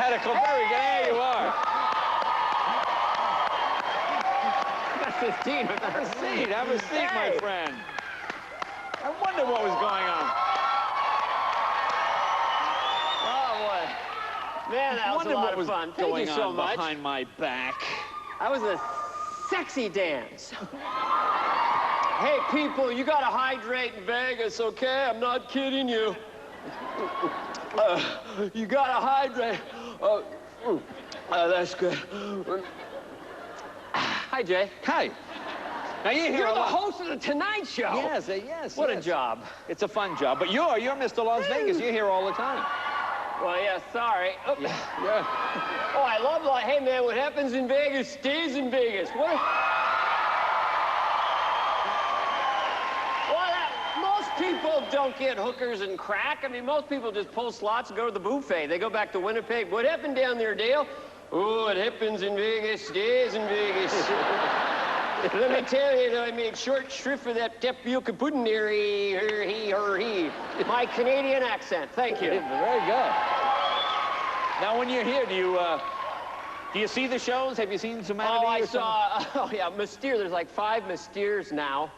medical. Very good. There you are. Got 15 without Have a seat. Have a seat, my friend. I wondered what was going on. Oh, boy. Man, that was a lot of fun. Thank you so much. Behind my back. That was a sexy dance. Hey, people, you gotta hydrate in Vegas, okay? I'm not kidding you. You gotta hydrate. That's good. Hi, Jay. Hi. Now You're the host of the Tonight Show. Yes, yes. What a job. It's a fun job. But you're Mr. Las Vegas. You're here all the time. Well, yeah, sorry. Oh, Yeah. Oh, I love that. Hey, man, what happens in Vegas stays in Vegas. What? Most people don't get hookers and crack. I mean, most people just pull slots and go to the buffet. They go back to Winnipeg. What happened down there, Dale? Oh, what happens in Vegas stays in Vegas. Let me tell you, I made short shrift for that tapioca pudding there. He, her, he, her, he. My Canadian accent. Thank you. Very good. Now, when you're here, do you see the shows? Have you seen Humanity? Oh, I saw. Oh, yeah, Mystere. There's like 5 Mysteres now.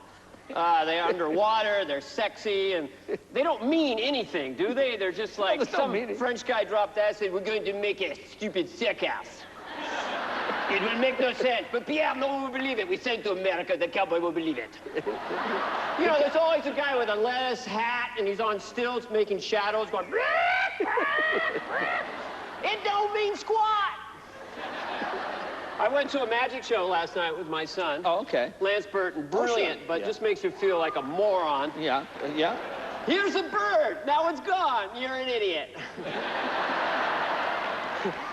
They're underwater, they're sexy, and they don't mean anything, do they? They're just like some French guy dropped that and said, we're going to make a stupid circus. It will make no sense, but Pierre, no one will believe it. We send it to America, the cowboy will believe it. You know, there's always a guy with a lettuce hat, and he's on stilts making shadows going, it don't mean squat. I went to a magic show last night with my son. Oh, okay. Lance Burton, brilliant, but just makes you feel like a moron. Yeah, yeah. Here's a bird, now it's gone. You're an idiot.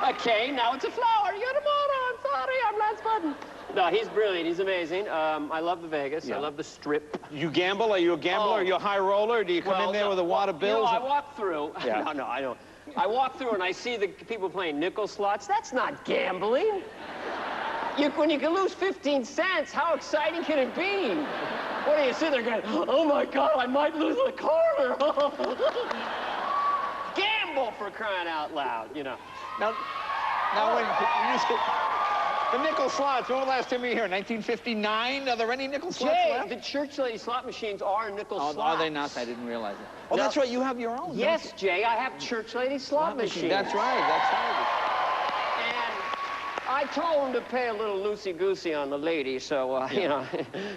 Okay, now it's a flower. You're a moron. Sorry, I'm Lance Burton. No, he's brilliant. He's amazing. I love the Vegas. Yeah. I love the Strip. You gamble? Are you a gambler? Are you a high roller? Do you come in there with a wad of bills? You know, I walk through. Yeah. No, I don't. I walk through and I see the people playing nickel slots. That's not gambling. When you can lose 15 cents, how exciting can it be? What do you sit there going, oh my God, I might lose a quarter. Gamble, for crying out loud, you know. Now when you say the nickel slots, when was the last time you were here? 1959? Are there any nickel slots left? The church lady slot machines are nickel slots. Are they not? I didn't realize it. Oh, no. That's right. You have your own. Yes, Jay. I have church lady slot machines. That's right. That's right. I told him to pay a little loosey-goosey on the lady, so, you know,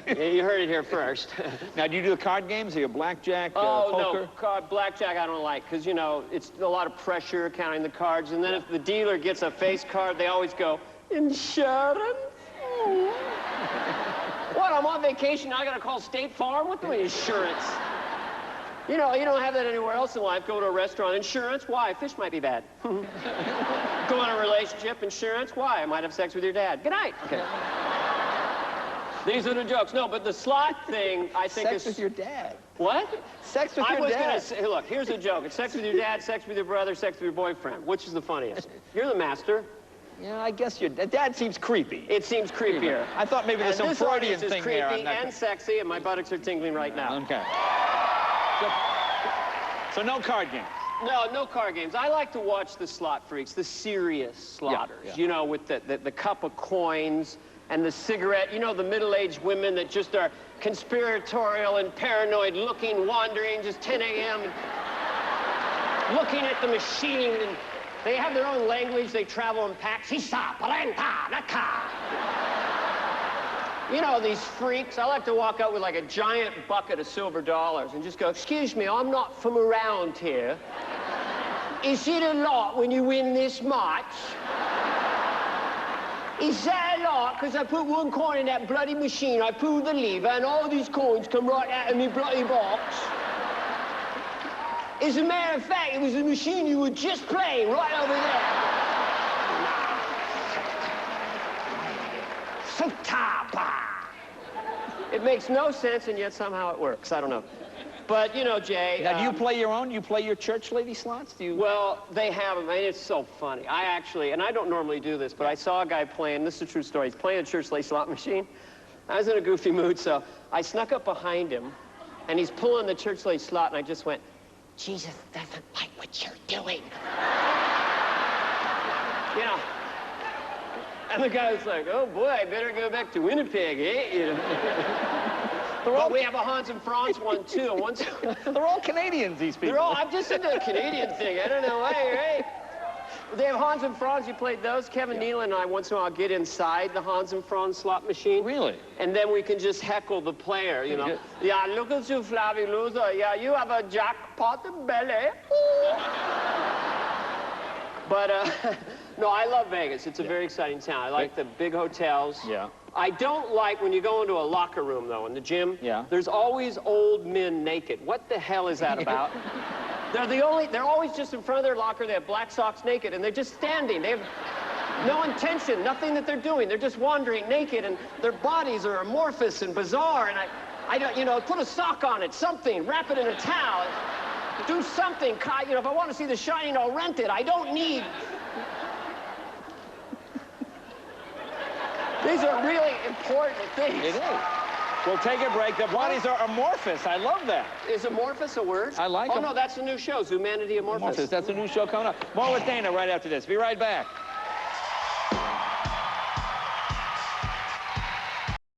you heard it here first. Now, do you do the card games? Are you blackjack, poker? No, blackjack I don't like, because, you know, it's a lot of pressure counting the cards, and then if the dealer gets a face card, they always go, insurance? What, I'm on vacation, now I gotta call State Farm? What do you mean, insurance? You know, you don't have that anywhere else in life. Go to a restaurant, insurance? Why? Fish might be bad. Go in a relationship, insurance? Why? I might have sex with your dad. Good night. Okay. These are the jokes. No, but the slot thing, I think Sex with your dad. What? Sex with your dad. I was gonna say, look, here's a joke. It's sex with your dad, sex with your brother, sex with your boyfriend. Which is the funniest? You're the master. Yeah, I guess your dad seems creepy. It seems creepier. I thought maybe there's some Freudian thing there. Creepy and sexy, and my buttocks are tingling right now. Okay. So no card games? No card games. I like to watch the slot freaks, the serious slotters, you know, with the cup of coins and the cigarette. You know, the middle-aged women that just are conspiratorial and paranoid, looking, wandering, just 10 a.m. looking at the machine, and they have their own language. They travel in packs. Hisa, palenta, naka. You know, these freaks. I like to walk out with like a giant bucket of silver dollars and just go, excuse me, I'm not from around here. Is it a lot when you win this much? Is that a lot? Because I put one coin in that bloody machine, I pull the lever, and all these coins come right out of me bloody box. As a matter of fact, it was the machine you were just playing right over there. It makes no sense, and yet somehow it works. I don't know. But, you know, Jay... Now, do you play your own? Do you play your church lady slots? Do you... Well, they have them, and it's so funny. I actually, and I don't normally do this, but I saw a guy playing, this is a true story, he's playing a church lady slot machine. I was in a goofy mood, so I snuck up behind him, and he's pulling the church lady slot, and I just went, Jesus doesn't like what you're doing. You know. And the guy was like, oh, boy, I better go back to Winnipeg, eh? You know. But we have a Hans and Franz one, too. They're all Canadians, these people. I'm just into the Canadian thing. I don't know why, right? They have Hans and Franz. You played those? Kevin Nealon and I once in a while get inside the Hans and Franz slot machine. Really? And then we can just heckle the player, you know. Yeah, look at you, Flavie loser. Yeah, you have a jackpot belly. But, no, I love Vegas. It's a very exciting town. I like the big hotels. Yeah. I don't like when you go into a locker room, though, in the gym. Yeah. There's always old men naked. What the hell is that about? They're always just in front of their locker. They have black socks naked, and they're just standing. They have no intention, nothing that they're doing. They're just wandering naked, and their bodies are amorphous and bizarre, and I don't, you know, put a sock on it, something, wrap it in a towel, do something. You know, if I want to see The Shining, I'll rent it. I don't need... These are really important things. It is. We'll take a break. The bodies are amorphous. I love that. Is amorphous a word? I like it. Oh, no, that's the new show, Humanity Amorphous. That's a new show coming up. More with Dana right after this. Be right back.